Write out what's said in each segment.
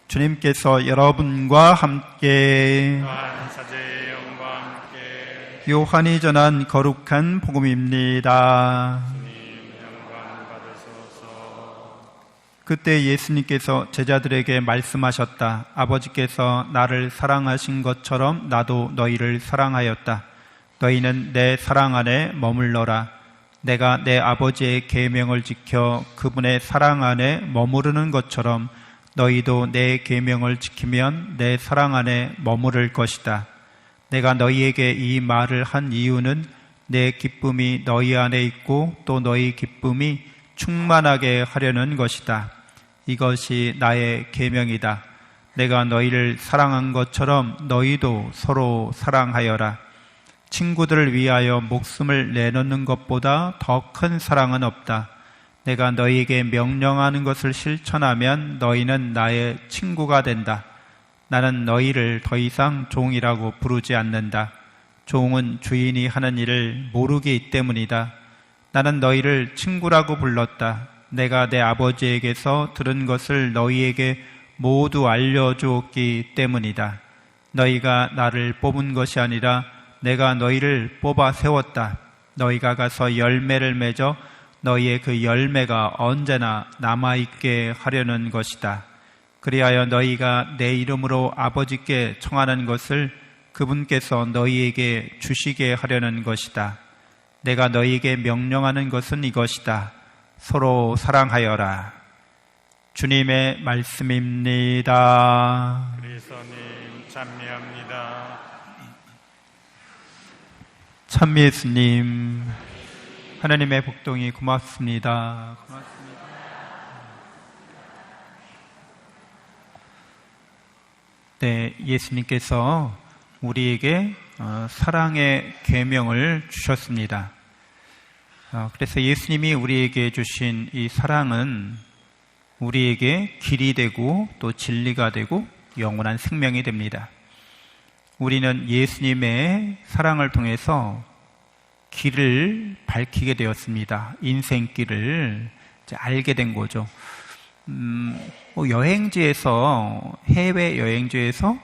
주님께서 여러분과 함께 사제의 영과 함께 요한이 전한 거룩한 복음입니다. 주님 영광 받으소서. 그때 예수님께서 제자들에게 말씀하셨다. 아버지께서 나를 사랑하신 것처럼 나도 너희를 사랑하였다. 너희는 내 사랑 안에 머물러라. 내가 내 아버지의 계명을 지켜 그분의 사랑 안에 머무르는 것처럼 너희도 내 계명을 지키면 내 사랑 안에 머무를 것이다. 내가 너희에게 이 말을 한 이유는 내 기쁨이 너희 안에 있고 또 너희 기쁨이 충만하게 하려는 것이다. 이것이 나의 계명이다. 내가 너희를 사랑한 것처럼 너희도 서로 사랑하여라. 친구들을 위하여 목숨을 내놓는 것보다 더 큰 사랑은 없다. 내가 너희에게 명령하는 것을 실천하면 너희는 나의 친구가 된다. 나는 너희를 더 이상 종이라고 부르지 않는다. 종은 주인이 하는 일을 모르기 때문이다. 나는 너희를 친구라고 불렀다. 내가 내 아버지에게서 들은 것을 너희에게 모두 알려주었기 때문이다. 너희가 나를 뽑은 것이 아니라 내가 너희를 뽑아 세웠다. 너희가 가서 열매를 맺어 너희의 그 열매가 언제나 남아있게 하려는 것이다. 그리하여 너희가 내 이름으로 아버지께 청하는 것을 그분께서 너희에게 주시게 하려는 것이다. 내가 너희에게 명령하는 것은 이것이다. 서로 사랑하여라. 주님의 말씀입니다. 그리스도님 찬미합니다. 참 예수님, 하나님의 복동이 고맙습니다. 고맙습니다. 네, 예수님께서 우리에게 사랑의 계명을 주셨습니다. 그래서 예수님이 우리에게 주신 이 사랑은 우리에게 길이 되고 또 진리가 되고 영원한 생명이 됩니다. 우리는 예수님의 사랑을 통해서 길을 밝히게 되었습니다. 인생길을 이제 알게 된 거죠. 여행지에서, 해외 여행지에서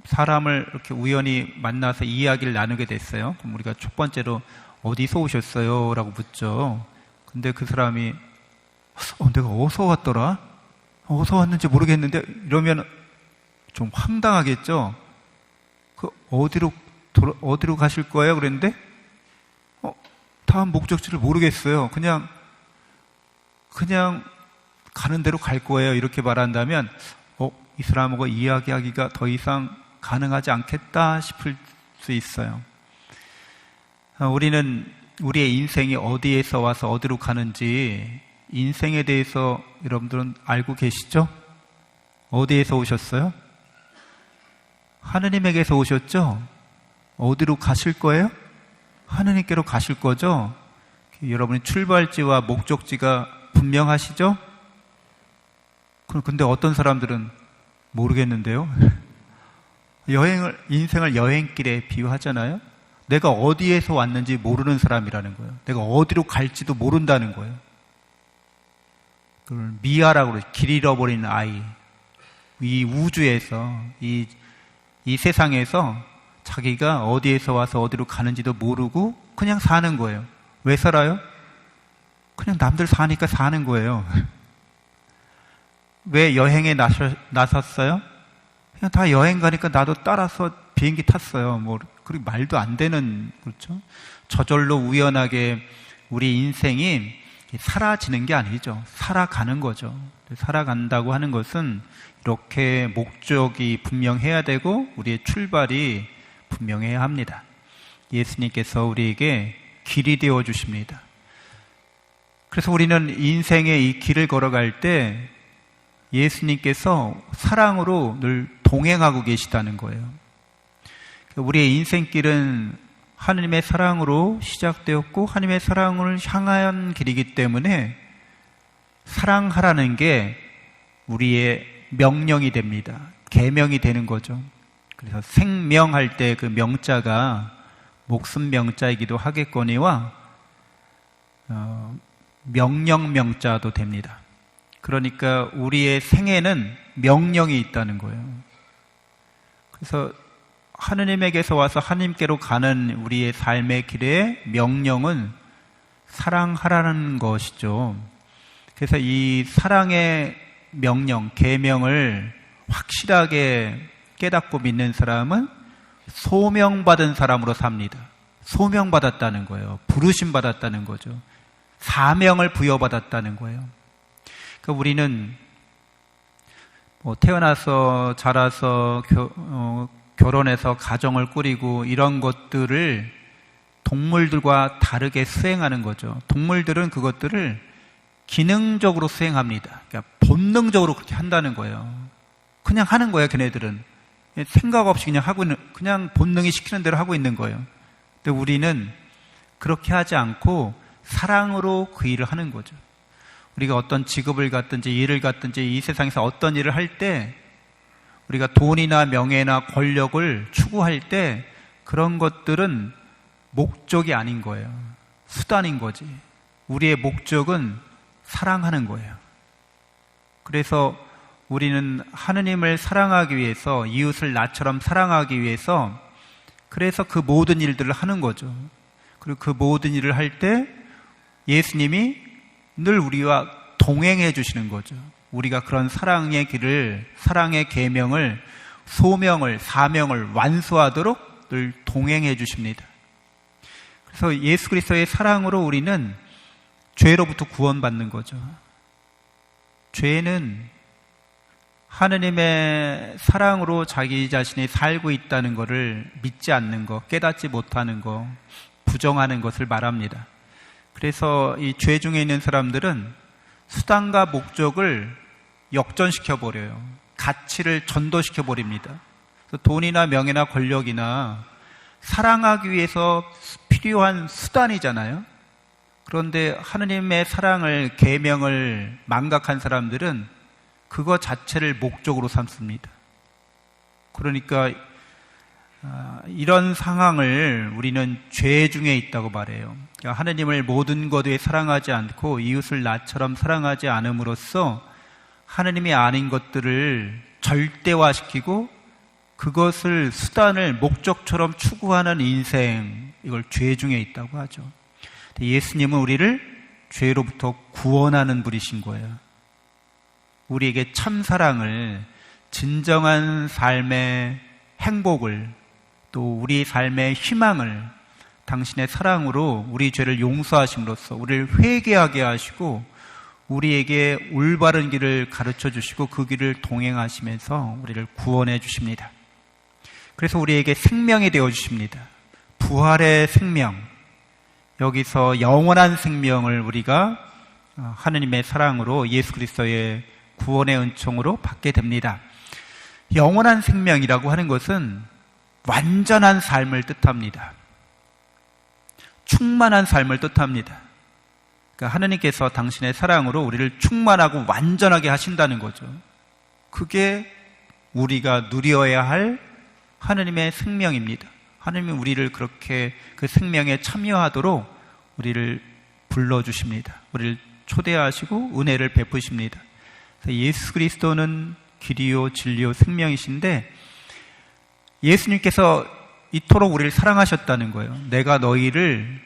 사람을 이렇게 우연히 만나서 이야기를 나누게 됐어요. 그럼 우리가 첫 번째로 어디서 오셨어요? 라고 묻죠. 근데 그 사람이 내가 어디서 왔더라? 어디서 왔는지 모르겠는데 이러면 좀 황당하겠죠. 어디로 가실 거예요? 그랬는데 다음 목적지를 모르겠어요. 그냥 가는 대로 갈 거예요. 이렇게 말한다면 이 사람하고 이야기하기가 더 이상 가능하지 않겠다 싶을 수 있어요. 우리는 우리의 인생이 어디에서 와서 어디로 가는지 인생에 대해서 여러분들은 알고 계시죠? 어디에서 오셨어요? 하느님에게서 오셨죠? 어디로 가실 거예요? 하느님께로 가실 거죠? 여러분의 출발지와 목적지가 분명하시죠? 근데 어떤 사람들은 모르겠는데요? 인생을 여행길에 비유하잖아요? 내가 어디에서 왔는지 모르는 사람이라는 거예요. 내가 어디로 갈지도 모른다는 거예요. 그걸 미아라고 그러죠. 길 잃어버린 아이. 이 우주에서, 이 세상에서 자기가 어디에서 와서 어디로 가는지도 모르고 그냥 사는 거예요. 왜 살아요? 그냥 남들 사니까 사는 거예요. 왜 여행에 나섰어요? 그냥 다 여행 가니까 나도 따라서 비행기 탔어요. 그리고 말도 안 되는, 그렇죠? 저절로 우연하게 우리 인생이 사라지는 게 아니죠. 살아가는 거죠. 살아간다고 하는 것은 이렇게 목적이 분명해야 되고 우리의 출발이 분명해야 합니다. 예수님께서 우리에게 길이 되어 주십니다. 그래서 우리는 인생의 이 길을 걸어갈 때 예수님께서 사랑으로 늘 동행하고 계시다는 거예요. 우리의 인생길은 하나님의 사랑으로 시작되었고 하나님의 사랑을 향한 길이기 때문에 사랑하라는 게 우리의 명령이 됩니다. 계명이 되는 거죠. 그래서 생명할 때 그 명자가 목숨 명자이기도 하겠거니와 명령 명자도 됩니다. 그러니까 우리의 생애는 명령이 있다는 거예요. 그래서 하느님에게서 와서 하나님께로 가는 우리의 삶의 길의 명령은 사랑하라는 것이죠. 그래서 이 사랑의 명령, 계명을 확실하게 깨닫고 믿는 사람은 소명받은 사람으로 삽니다. 소명받았다는 거예요. 부르심 받았다는 거죠. 사명을 부여받았다는 거예요. 그러니까 우리는 태어나서 자라서 결혼해서 가정을 꾸리고 이런 것들을 동물들과 다르게 수행하는 거죠. 동물들은 그것들을 기능적으로 수행합니다. 그러니까 본능적으로 그렇게 한다는 거예요. 그냥 하는 거예요, 걔네들은. 생각 없이 그냥 하고 있는, 그냥 본능이 시키는 대로 하고 있는 거예요. 근데 우리는 그렇게 하지 않고 사랑으로 그 일을 하는 거죠. 우리가 어떤 직업을 갖든지 일을 갖든지 이 세상에서 어떤 일을 할 때 우리가 돈이나 명예나 권력을 추구할 때 그런 것들은 목적이 아닌 거예요. 수단인 거지. 우리의 목적은 사랑하는 거예요. 그래서 우리는 하느님을 사랑하기 위해서, 이웃을 나처럼 사랑하기 위해서 그래서 그 모든 일들을 하는 거죠. 그리고 그 모든 일을 할 때 예수님이 늘 우리와 동행해 주시는 거죠. 우리가 그런 사랑의 길을, 사랑의 계명을, 소명을, 사명을 완수하도록 늘 동행해 주십니다. 그래서 예수 그리스도의 사랑으로 우리는 죄로부터 구원받는 거죠. 죄는 하느님의 사랑으로 자기 자신이 살고 있다는 것을 믿지 않는 것, 깨닫지 못하는 것, 부정하는 것을 말합니다. 그래서 이 죄 중에 있는 사람들은 수단과 목적을 역전시켜 버려요. 가치를 전도시켜 버립니다. 돈이나 명예나 권력이나 사랑하기 위해서 필요한 수단이잖아요. 그런데 하느님의 사랑을, 계명을 망각한 사람들은 그거 자체를 목적으로 삼습니다. 그러니까 이런 상황을 우리는 죄 중에 있다고 말해요. 그러니까 하느님을 모든 것 위에 사랑하지 않고 이웃을 나처럼 사랑하지 않음으로써 하느님이 아닌 것들을 절대화시키고 그것을 수단을 목적처럼 추구하는 인생, 이걸 죄 중에 있다고 하죠. 예수님은 우리를 죄로부터 구원하는 분이신 거예요. 우리에게 참 사랑을, 진정한 삶의 행복을, 또 우리 삶의 희망을 당신의 사랑으로 우리 죄를 용서하심으로써 우리를 회개하게 하시고 우리에게 올바른 길을 가르쳐 주시고 그 길을 동행하시면서 우리를 구원해 주십니다. 그래서 우리에게 생명이 되어 주십니다. 부활의 생명, 여기서 영원한 생명을 우리가 하느님의 사랑으로 예수 그리스도의 구원의 은총으로 받게 됩니다. 영원한 생명이라고 하는 것은 완전한 삶을 뜻합니다. 충만한 삶을 뜻합니다. 그러니까 하느님께서 당신의 사랑으로 우리를 충만하고 완전하게 하신다는 거죠. 그게 우리가 누려야 할 하느님의 생명입니다. 하느님이 우리를 그렇게 그 생명에 참여하도록 우리를 불러주십니다. 우리를 초대하시고 은혜를 베푸십니다. 그래서 예수 그리스도는 길이요 진리요 생명이신데 예수님께서 이토록 우리를 사랑하셨다는 거예요. 내가 너희를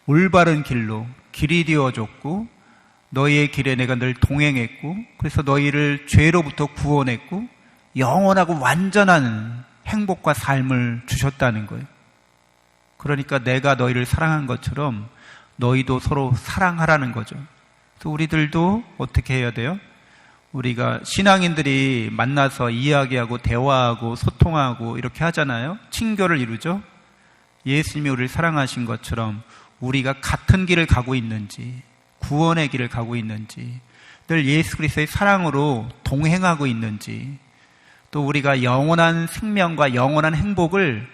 올바른 길로 길이 되어줬고 너희의 길에 내가 늘 동행했고 그래서 너희를 죄로부터 구원했고 영원하고 완전한 행복과 삶을 주셨다는 거예요. 그러니까 내가 너희를 사랑한 것처럼 너희도 서로 사랑하라는 거죠. 그래서 우리들도 어떻게 해야 돼요? 우리가 신앙인들이 만나서 이야기하고 대화하고 소통하고 이렇게 하잖아요. 친교를 이루죠. 예수님이 우리를 사랑하신 것처럼 우리가 같은 길을 가고 있는지, 구원의 길을 가고 있는지, 늘 예수 그리스도의 사랑으로 동행하고 있는지, 또 우리가 영원한 생명과 영원한 행복을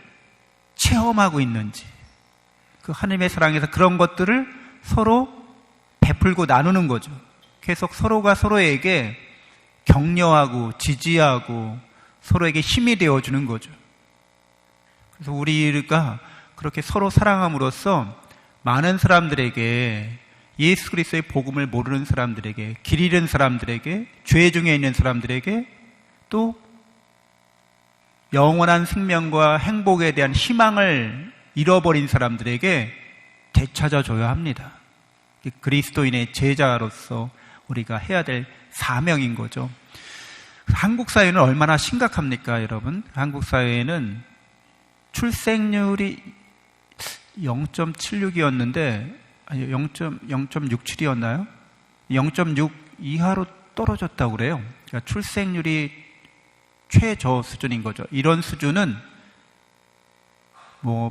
체험하고 있는지, 그 하나님의 사랑에서 그런 것들을 서로 베풀고 나누는 거죠. 계속 서로가 서로에게 격려하고 지지하고 서로에게 힘이 되어주는 거죠. 그래서 우리가 그렇게 서로 사랑함으로써 많은 사람들에게, 예수 그리스도의 복음을 모르는 사람들에게, 길 잃은 사람들에게, 죄 중에 있는 사람들에게 또 영원한 생명과 행복에 대한 희망을 잃어버린 사람들에게 되찾아줘야 합니다. 그리스도인의 제자로서 우리가 해야 될 사명인 거죠. 한국 사회는 얼마나 심각합니까, 여러분? 한국 사회에는 출생률이 0.76이었는데 0.67이었나요? 0.6 이하로 떨어졌다고 그래요. 그러니까 출생률이 최저 수준인 거죠. 이런 수준은 뭐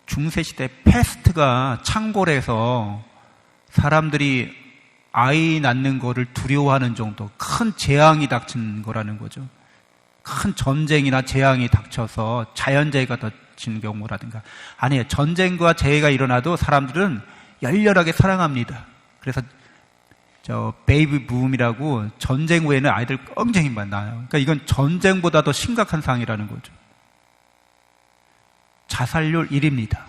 중세시대 패스트가 창궐해서 사람들이 아이 낳는 거를 두려워하는 정도 큰 재앙이 닥친 거라는 거죠. 큰 전쟁이나 재앙이 닥쳐서 자연재해가 닥친 경우라든가. 아니에요. 전쟁과 재해가 일어나도 사람들은 열렬하게 사랑합니다. 그래서 베이비 붐이라고 전쟁 후에는 아이들 굉장히 많이 낳아요. 그러니까 이건 전쟁보다 더 심각한 상황이라는 거죠. 자살률 1위입니다.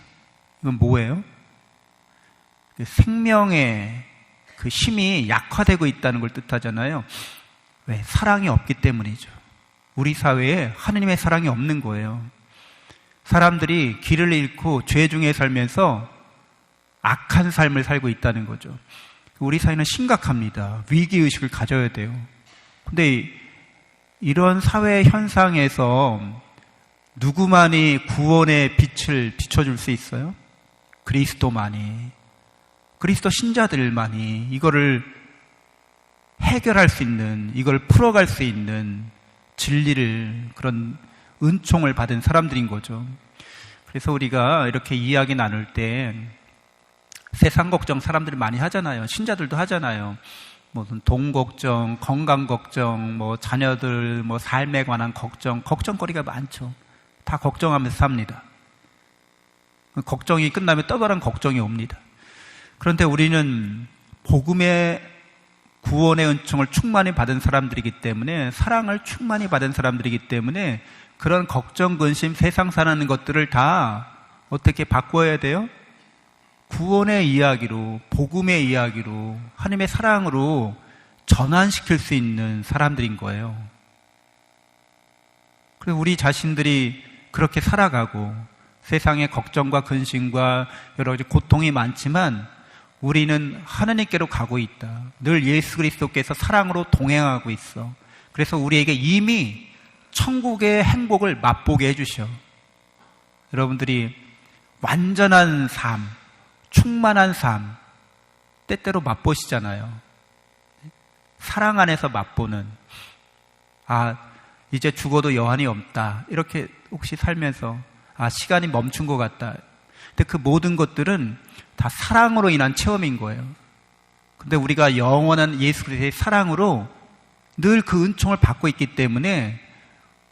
이건 뭐예요? 생명의 그 힘이 약화되고 있다는 걸 뜻하잖아요. 왜? 사랑이 없기 때문이죠. 우리 사회에 하느님의 사랑이 없는 거예요. 사람들이 길을 잃고 죄 중에 살면서 악한 삶을 살고 있다는 거죠. 우리 사회는 심각합니다. 위기의식을 가져야 돼요. 근데 이런 사회 현상에서 누구만이 구원의 빛을 비춰줄 수 있어요? 그리스도만이. 그리스도 신자들만이 이거를 해결할 수 있는, 이걸 풀어갈 수 있는 진리를, 그런 은총을 받은 사람들인 거죠. 그래서 우리가 이렇게 이야기 나눌 때 세상 걱정 사람들이 많이 하잖아요. 신자들도 하잖아요. 무슨 돈 걱정, 건강 걱정, 뭐 자녀들, 뭐 삶에 관한 걱정거리가 많죠. 다 걱정하면서 삽니다. 걱정이 끝나면 또 다른 걱정이 옵니다. 그런데 우리는 복음의 구원의 은총을 충만히 받은 사람들이기 때문에, 사랑을 충만히 받은 사람들이기 때문에 그런 걱정, 근심, 세상 사는 것들을 다 어떻게 바꿔야 돼요? 구원의 이야기로, 복음의 이야기로, 하나님의 사랑으로 전환시킬 수 있는 사람들인 거예요. 그래서 우리 자신들이 그렇게 살아가고, 세상의 걱정과 근심과 여러 가지 고통이 많지만 우리는 하나님께로 가고 있다. 늘 예수 그리스도께서 사랑으로 동행하고 있어. 그래서 우리에게 이미 천국의 행복을 맛보게 해주셔. 여러분들이 완전한 삶, 충만한 삶, 때때로 맛보시잖아요. 사랑 안에서 맛보는, 이제 죽어도 여한이 없다. 이렇게 혹시 살면서, 시간이 멈춘 것 같다. 근데 그 모든 것들은 다 사랑으로 인한 체험인 거예요. 근데 우리가 영원한 예수 그리스도의 사랑으로 늘 그 은총을 받고 있기 때문에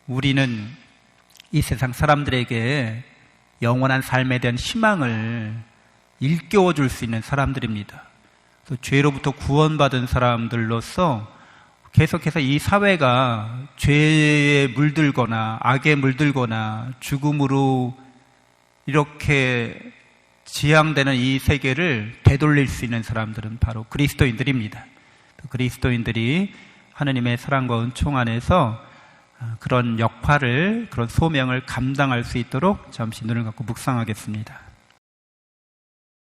우리는 이 세상 사람들에게 영원한 삶에 대한 희망을 일깨워 줄 수 있는 사람들입니다. 그래서 죄로부터 구원받은 사람들로서 계속해서 이 사회가 죄에 물들거나 악에 물들거나 죽음으로 이렇게 지향되는 이 세계를 되돌릴 수 있는 사람들은 바로 그리스도인들입니다. 그리스도인들이 하느님의 사랑과 은총 안에서 그런 역할을, 그런 소명을 감당할 수 있도록 잠시 눈을 감고 묵상하겠습니다.